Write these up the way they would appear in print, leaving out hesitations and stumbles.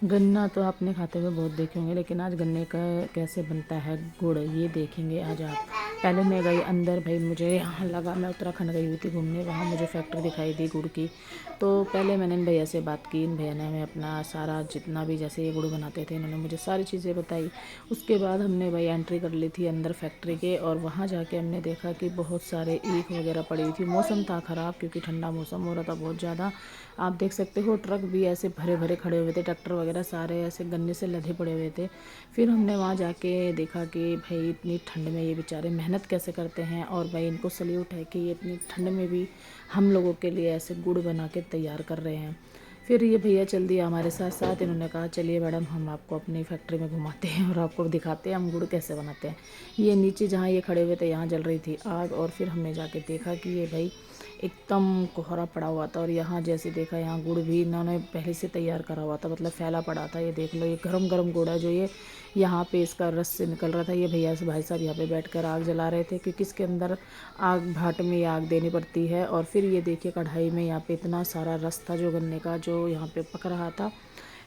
गन्ना तो आपने खाते हुए बहुत देखे होंगे, लेकिन आज गन्ने का कैसे बनता है गुड़ ये देखेंगे आज आप। पहले मैं गई अंदर, भाई मुझे यहाँ लगा, मैं उत्तराखंड गई हुई थी घूमने, वहाँ मुझे फैक्ट्री दिखाई दी गुड़ की। तो पहले मैंने इन भैया से बात की, इन भैया ने हमें अपना सारा जितना भी जैसे ये गुड़ बनाते थे इन्होंने मुझे सारी चीज़ें बताई। उसके बाद हमने भाई एंट्री कर ली थी अंदर फैक्ट्री के, और वहाँ जाके हमने देखा कि बहुत सारे ईख वगैरह पड़ी हुई थी। मौसम था ख़राब क्योंकि ठंडा मौसम हो रहा था बहुत ज़्यादा। आप देख सकते हो ट्रक भी ऐसे भरे भरे खड़े हुए थे, ट्रैक्टर वगैरह सारे ऐसे गन्ने से लदे पड़े हुए थे। फिर हमने वहाँ जाके देखा कि भाई इतनी ठंड में ये बेचारे मेहनत कैसे करते हैं, और भाई इनको सल्यूट है कि ये इतनी ठंड में भी हम लोगों के लिए ऐसे गुड़ बना के तैयार कर रहे हैं। फिर ये भैया चल दिया हमारे साथ साथ, इन्होंने कहा चलिए मैडम हम आपको अपनी फैक्ट्री में घुमाते हैं और आपको दिखाते हैं हम गुड़ कैसे बनाते हैं। ये नीचे जहाँ ये खड़े हुए थे यहाँ जल रही थी आग, और फिर हमने जाके देखा कि ये भाई एकदम कोहरा पड़ा हुआ था, और यहाँ जैसे देखा यहाँ गुड़ भी इन्होंने पहले से तैयार करा हुआ था, मतलब फैला पड़ा था। ये देख लो ये गरम गरम गुड़ है जो ये यहाँ पे इसका रस से निकल रहा था। ये भैया से भाई साहब यहाँ पे बैठकर आग जला रहे थे, क्योंकि इसके अंदर आग भाट में आग देनी पड़ती है। और फिर ये देखिए कढ़ाई में यहाँ पे इतना सारा रस था जो गन्ने का जो यहाँ पे पक रहा था।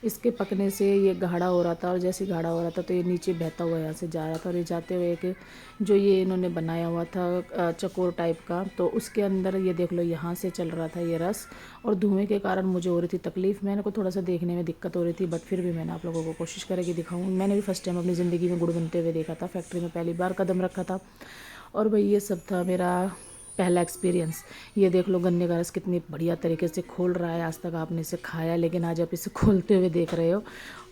इसके पकने से ये गाढ़ा हो रहा था, और जैसे गाढ़ा हो रहा था तो ये नीचे बहता हुआ यहाँ से जा रहा था। और ये जाते हुए एक जो ये इन्होंने बनाया हुआ था चकोर टाइप का, तो उसके अंदर ये देख लो यहाँ से चल रहा था ये रस। और धुएं के कारण मुझे हो रही थी तकलीफ़, मैंने को थोड़ा सा देखने में दिक्कत हो रही थी, बट फिर भी मैंने आप लोगों को कोशिश करेगी दिखाऊँ। मैंने भी फर्स्ट टाइम अपनी ज़िंदगी में गुड़ बनते हुए देखा था, फैक्ट्री में पहली बार कदम रखा था। और भाई ये सब था मेरा पहला एक्सपीरियंस। ये देख लो गन्ने का रस कितनी बढ़िया तरीके से खोल रहा है। आज तक आपने इसे खाया, लेकिन आज आप इसे खोलते हुए देख रहे हो।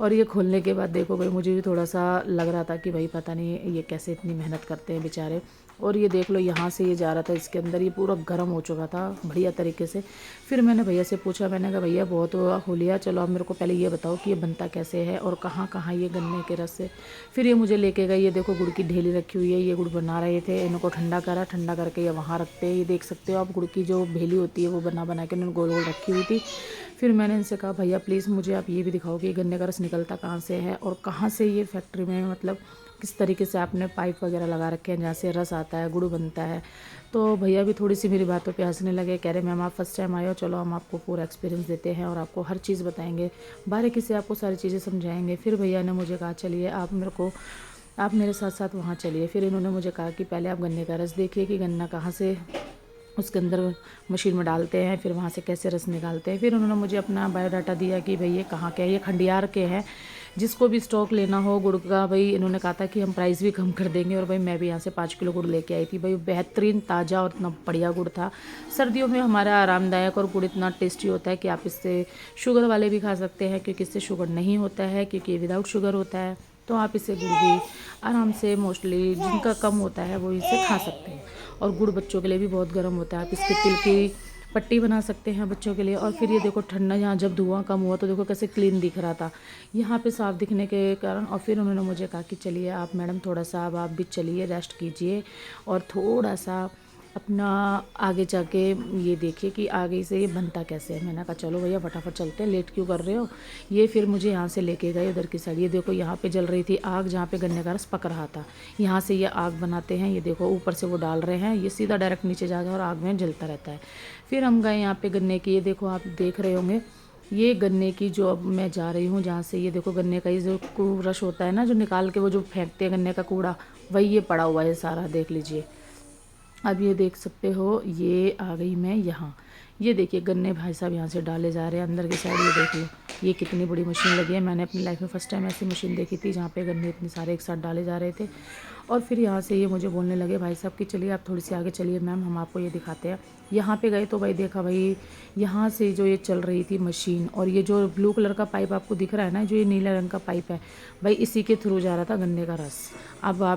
और ये खोलने के बाद देखो भाई मुझे भी थोड़ा सा लग रहा था कि भाई पता नहीं ये कैसे इतनी मेहनत करते हैं बेचारे। और ये देख लो यहाँ से ये जा रहा था इसके अंदर, ये पूरा गर्म हो चुका था बढ़िया तरीके से। फिर मैंने भैया से पूछा, मैंने कहा भैया बहुत हो लिया, चलो आप मेरे को पहले ये बताओ कि ये बनता कैसे है और कहाँ कहाँ ये गन्ने के रस से। फिर ये मुझे लेके गए, ये देखो गुड़ की ढेली रखी हुई है, ये गुड़ बना रहे थे, इनको ठंडा करा, ठंडा करके ये वहाँ रखते हैं। ये देख सकते हो आप गुड़ की जो भेली होती है वो बना बना के उन्होंने गोल गोल रखी हुई थी। फिर मैंने इनसे कहा भैया प्लीज़ मुझे आप ये भी दिखाओ कि गन्ने का रस निकलता कहाँ से है, और कहाँ से ये फैक्ट्री में मतलब किस तरीके से आपने पाइप वगैरह लगा रखे हैं जहाँ से रस आता है, गुड़ बनता है। तो भैया भी थोड़ी सी मेरी बातों पे हंसने लगे, कह रहे मैम आप फर्स्ट टाइम आए हो, चलो हम आपको पूरा एक्सपीरियंस देते हैं और आपको हर चीज़ बताएंगे, बारीकी से आपको सारी चीज़ें समझाएंगे। फिर भैया ने मुझे कहा चलिए आप मेरे साथ साथ वहाँ चलिए। फिर इन्होंने मुझे कहा कि पहले आप गन्ने का रस देखिए कि गन्ना कहाँ से उसके अंदर मशीन में डालते हैं, फिर वहाँ से कैसे रस निकालते हैं। फिर उन्होंने मुझे अपना बायोडाटा दिया कि भाई ये कहाँ के हैं, ये खंडियार के हैं। जिसको भी स्टॉक लेना हो गुड़ का, भाई इन्होंने कहा था कि हम प्राइस भी कम कर देंगे। और भाई मैं भी यहाँ से 5 किलो गुड़ लेके आई थी, भाई बेहतरीन ताज़ा और इतना बढ़िया गुड़ था। सर्दियों में हमारा आरामदायक, और गुड़ इतना टेस्टी होता है कि आप इससे शुगर वाले भी खा सकते हैं, क्योंकि इससे शुगर नहीं होता है, क्योंकि ये विदाउट शुगर होता है। तो आप इसे गुड़ भी आराम से मोस्टली जिनका कम होता है वो इसे खा सकते हैं। और गुड़ बच्चों के लिए भी बहुत गर्म होता है, आप इसके तिल की पट्टी बना सकते हैं बच्चों के लिए। और फिर ये देखो ठंडा, यहाँ जब धुआं कम हुआ तो देखो कैसे क्लीन दिख रहा था यहाँ पे साफ दिखने के कारण। और फिर उन्होंने मुझे कहा कि चलिए आप मैडम थोड़ा सा अब आप भी चलिए, रेस्ट कीजिए और थोड़ा सा अपना आगे जाके ये देखिए कि आगे से ये बनता कैसे है। मैंने कहा चलो भैया फटाफट चलते हैं, लेट क्यों कर रहे हो। ये फिर मुझे यहाँ से लेके गए उधर की साइड। ये देखो यहाँ पे जल रही थी आग, जहाँ पे गन्ने का रस पक रहा था। यहाँ से ये आग बनाते हैं, ये देखो ऊपर से वो डाल रहे हैं, ये सीधा डायरेक्ट नीचे जाकर और आग में जलता रहता है। फिर हम गए यहाँ पे गन्ने की, ये देखो आप देख रहे होंगे ये गन्ने की जो अब मैं जा रही हूँ जहाँ से, ये देखो गन्ने का ये जो रस होता है ना जो निकाल के वो जो फेंकते हैं गन्ने का कूड़ा, वही ये पड़ा हुआ है सारा, देख लीजिए। अब ये देख सकते हो ये आ गई मैं यहाँ। ये देखिए गन्ने भाई साहब यहाँ से डाले जा रहे हैं अंदर की साइड। ये देख लो ये कितनी बड़ी मशीन लगी है, मैंने अपनी लाइफ में फ़र्स्ट टाइम ऐसी मशीन देखी थी जहाँ पे गन्ने इतने सारे एक साथ डाले जा रहे थे। और फिर यहाँ से ये मुझे बोलने लगे भाई साहब कि चलिए आप थोड़ी सी आगे चलिए मैम, हम आपको ये दिखाते हैं। यहाँ पे गए तो भाई देखा भाई यहाँ से जो ये चल रही थी मशीन, और ये जो ब्लू कलर का पाइप आपको दिख रहा है ना, जो ये नीले रंग का पाइप है, भाई इसी के थ्रू जा रहा था गन्ने का रस। अब आप